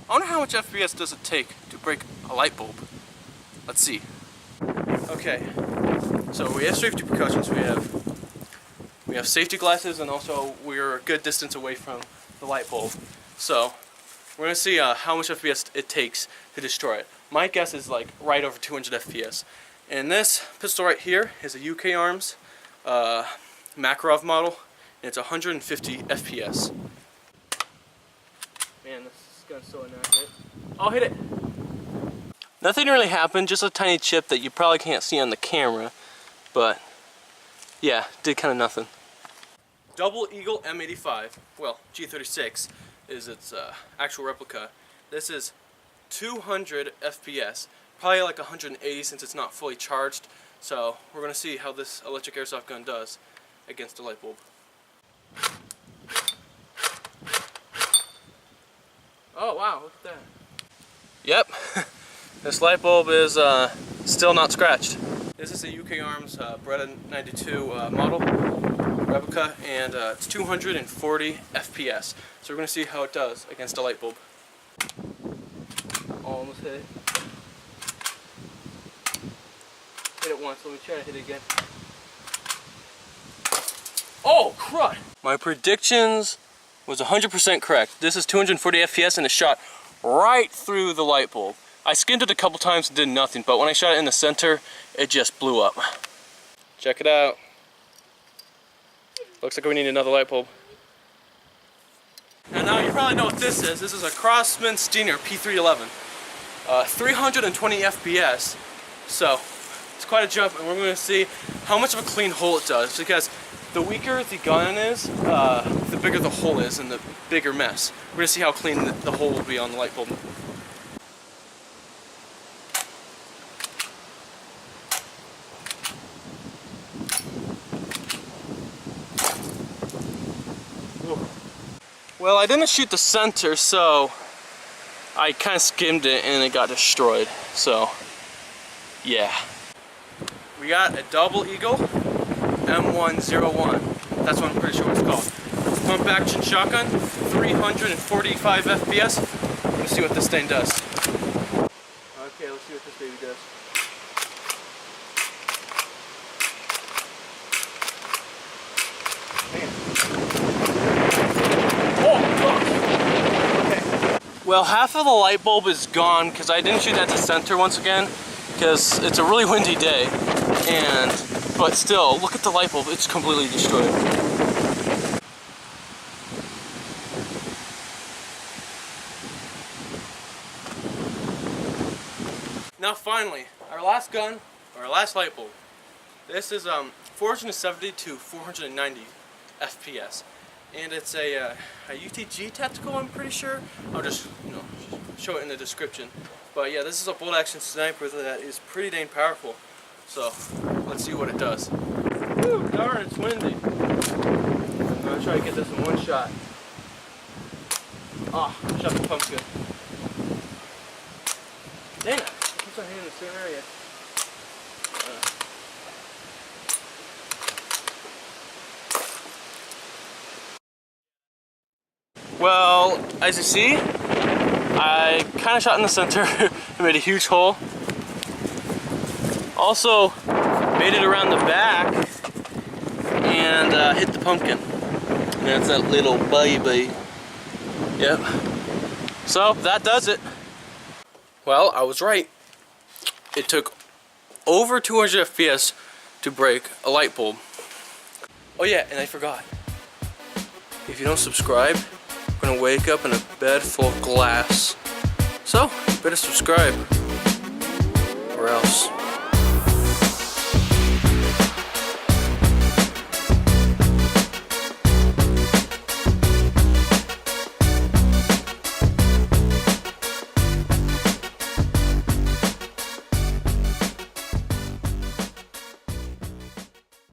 I wonder how much FPS does it take to break a light bulb? Let's see. Okay, so we have safety precautions. We have safety glasses, and also we're a good distance away from the light bulb. So we're gonna see how much FPS it takes to destroy it. My guess is like right over 200 FPS. And this pistol right here is a UK Arms Makarov model, and it's 150 FPS. Man, this gun's so inaccurate. I'll hit it. Nothing really happened, just a tiny chip that you probably can't see on the camera, but yeah, did kind of nothing. Double Eagle M85, well, G36 is its actual replica. This is 200 FPS, probably like 180 since it's not fully charged. So we're going to see how this electric airsoft gun does against a light bulb. Oh wow, look at that. Yep, this light bulb is still not scratched. This is a UK Arms Beretta 92 model replica, and it's 240 FPS. So we're going to see how it does against a light bulb. Almost hit it. Hit it once, let me try to hit it again. Oh, crud! My predictions was 100% correct. This is 240 FPS and it shot right through the light bulb. I skimmed it a couple times and did nothing, but when I shot it in the center, it just blew up. Check it out. Looks like we need another light bulb. And now you probably know what this is. This is a Crosman Stinger P311. 320 FPS. So, it's quite a jump, and we're going to see how much of a clean hole it does, because the weaker the gun is, the bigger the hole is and the bigger mess. We're going to see how clean the hole will be on the light bulb. Well, I didn't shoot the center, so I kind of skimmed it and it got destroyed. So, yeah. We got a double Eagle M101. That's what I'm pretty sure it's called. Pump action shotgun, 345 FPS. Let's see what this thing does. Okay, let's see what this baby does. Well, half of the light bulb is gone because I didn't shoot at the center once again because it's a really windy day, but still, look at the light bulb, it's completely destroyed. Now finally, our last gun, our last light bulb. This is 470 to 490 FPS. And it's a UTG tactical, I'm pretty sure. I'll just show it in the description. But yeah, this is a bolt action sniper that is pretty dang powerful. So let's see what it does. Whew, darn, it's windy. I'm gonna try to get this in one shot. Ah, oh, shot the pumpkin. Dang it! It keeps on hitting the same area. Well, as you see, I kind of shot in the center and made a huge hole. Also, made it around the back and hit the pumpkin. And that's that little baby. Yep. So, that does it. Well, I was right. It took over 200 FPS to break a light bulb. Oh yeah, and I forgot. If you don't subscribe, I'm gonna wake up in a bed full of glass. So, better subscribe, or else.